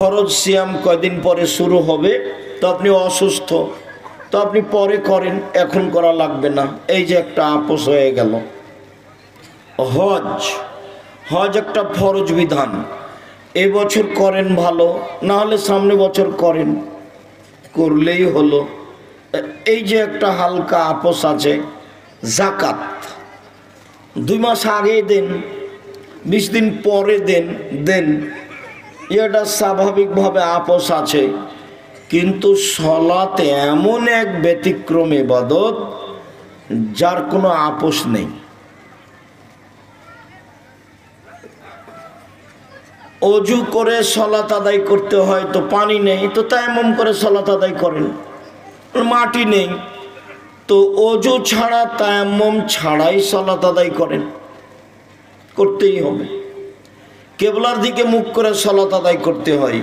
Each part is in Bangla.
ফরজ সিয়াম কয়দিন পরে শুরু হবে, তো আপনি অসুস্থ, তো আপনি পরে করেন, এখন করা লাগবে না। এই যে একটা আপোষ হয়ে গেল। হজ হজ একটা ফরজ বিধান, এবছর করেন ভালো, না হলে সামনে বছর করেন, করলেই হলো। এই যে একটা হালকা আপোষ আছে। জাকাত 2 মাস আগে দেন, 20 দিন পরে দেন, এটা স্বাভাবিকভাবে আপোষ আছে। কিন্তু সলাতে এমন এক ব্যতিক্রম ইবাদত যার কোনো আপোষ নেই। অজু করে সলাত আদায় করতে হয়, তো পানি নেই, তো তায়াম্মুম করে সলাত আদায় করেন। মাটি নেই, তো অজু ছাড়া তায়াম্মুম ছাড়াই সলাত আদায় করেন, করতেই হবে। কেবলার দিকে মুখ করে সলাত আদায় করতে হয়,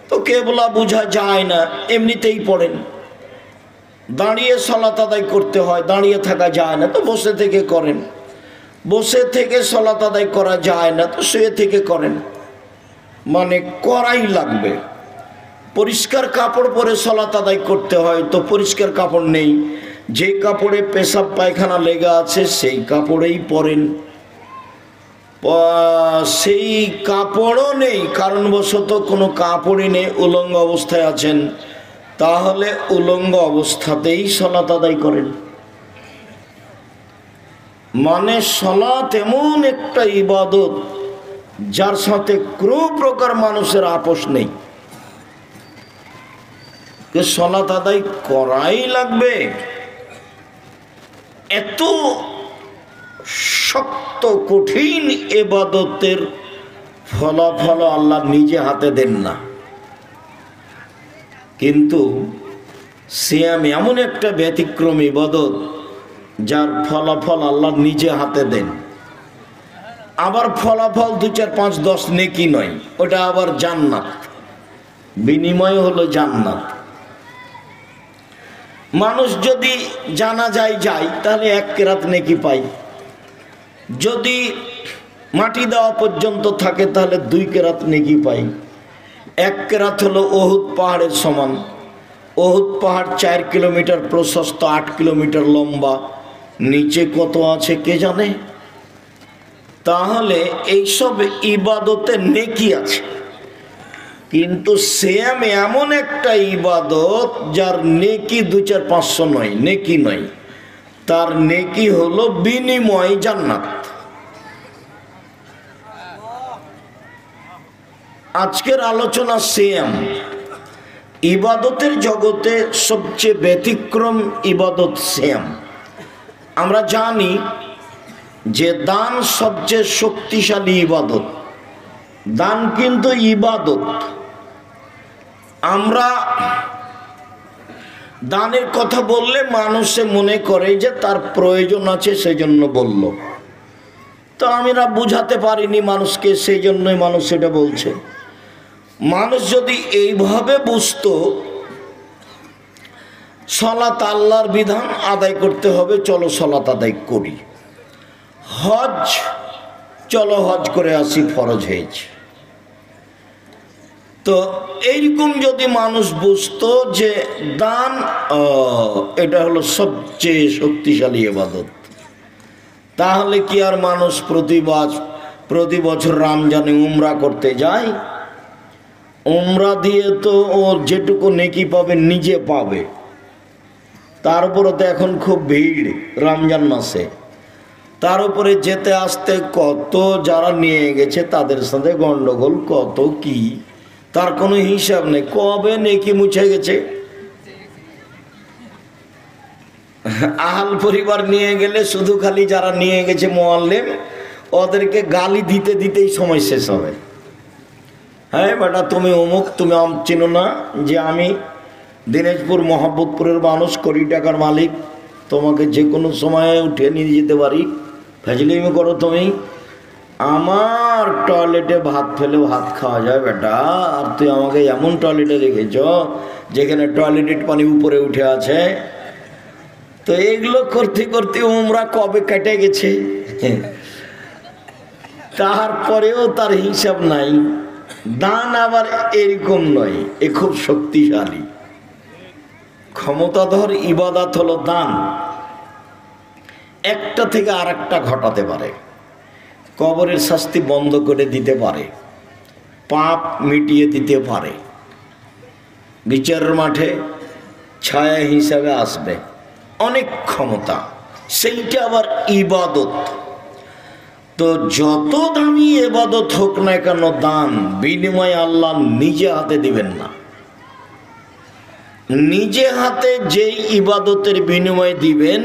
তো কেবলা বোঝা যায় না, এমনিতেই পড়েন। দাঁড়িয়ে সলাত আদায় করতে হয়, দাঁড়িয়ে থাকা যায় না, তো বসে থেকে করেন। বসে থেকে সলাত আদায় করা যায় না, তো শুয়ে থেকে করেন। মানে করাই লাগবে। পরিষ্কার কাপড় পরে সলাত আদায় করতে হয়, তো পরিষ্কার কাপড় নেই, যে কাপড়ে পেশাব পায়খানা লেগে আছে সেই কাপড়েই পরেন। সেই কাপড়ও নেই, কারণবশত কোনো কাপড়ই নেই, উলঙ্গ অবস্থায় আছেন, তাহলে উলঙ্গ অবস্থাতেই সলাত আদায় করেন। মানে সলাত এমন একটা ইবাদত যার সাথে কোনো প্রকার মানুষের আপোষ নেই, সলাত আদায় করাই লাগবে। এত শক্ত কঠিন ইবাদতের ফলাফল আল্লাহ নিজে হাতে দেন না, কিন্তু সিয়াম এমন একটা ব্যতিক্রম ইবাদত যার ফলাফল আল্লাহ নিজে হাতে দেন। আবার ফলাফল 2, 4, 5, 10 নেকি নয়, ওটা আবার জান্নাত, বিনিময় হলো জান্নাত। মানুষ যদি জানা যায় তাহলে 1 কেরাত নেকি পায়, যদি মাটি দেওয়া পর্যন্ত থাকে তাহলে 2 কেরাত নেকি পাই। 1 কেরাত হলো ওহুদ পাহাড়ের সমান। ওহুদ পাহাড় 4 কিলোমিটার প্রশস্ত, 8 কিলোমিটার লম্বা, নিচে কত আছে কে জানে। তাহলে এইসব ইবাদতে নেকি আছে, কিন্তু সিয়াম এমন একটা ইবাদত যার নেকি 2, 4, 500 নয়, নেকি নয়, তার নেকি হলো বিনিময় জান্নাত। আজকের আলোচনা সিয়াম। ইবাদতের জগতে সবচেয়ে ব্যতিক্রম ইবাদত সিয়াম। আমরা জানি যে দান সবচেয়ে শক্তিশালী ইবাদত, দান কিন্তু ইবাদত। আমরা দানের কথা বললে মানুষে মনে করে যে তার প্রয়োজন আছে সেজন্য বলল, তো আমরা বুঝাতে পারিনি মানুষকে, সেই জন্যই মানুষ সেটা বলছে। মানুষ যদি এইভাবে বুঝতো সলাত আল্লাহর বিধান, আদায় করতে হবে, চলো সলাত আদায় করি। হজ, চলো হজ করে আসি, ফরজ হয়েছে। তো এইরকম যদি মানুষ বুঝতো যে দান এটা হলো সবচেয়ে শক্তিশালী ইবাদত, তাহলে কি আর মানুষ প্রতি বছর রমজানে উমরা করতে যায়? উমরা দিয়ে তো ও যেটুকু নেকি পাবে নিজে পাবে, তার উপরে তো এখন খুব ভিড় রমজান মাসে, তার উপরে যেতে আসতে কত যারা নিয়ে গেছে তাদের সাথে গন্ডগোল, কত কি, তার কোনো হিসাব নেই, কবে নেকি মুছে গেছে। আহাল পরিবার নিয়ে গেলে শুধু খালি যারা নিয়ে গেছে মুআল্লিম, ওদেরকে গালি দিতে দিতেই সময় শেষ হবে। হ্যাঁ বেটা, তুমি অমুক, তুমি চিনো না যে আমি দিনাজপুর মোহাম্মদপুরের মানুষ, কোটি টাকার মালিক, তোমাকে যে কোনো সময়ে উঠে নিয়ে যেতে পারি, ফেজলিমি করো তুমি। আমার টয়লেটে ভাত ফেলে ভাত খাওয়া যায় বেটা, আর তুই আমাকে এমন টয়লেটে রেখেছ যেখানে টয়লেটের পানি উপরে উঠে আছে। তো এগুলো করতে করতে উমরা কবে কেটে গেছে, তারপরেও তার হিসাব নাই। দান আবার এরকম নয়, এ খুব শক্তিশালী ক্ষমতাধর ইবাদত হলো দান। একটা থেকে আর একটা ঘটাতে পারে, কবরের শাস্তি বন্ধ করে দিতে পারে, পাপ মিটিয়ে দিতে পারে, বিচারের মাঠে ছায়া হিসাবে আসবে, অনেক ক্ষমতা। সেইটা আবার ইবাদত। তো যত দামি ইবাদত হোক না কেন, দান বিনিময়ে আল্লাহ নিজে হাতে দিবেন না। নিজে হাতে যেই ইবাদতের বিনিময়ে দিবেন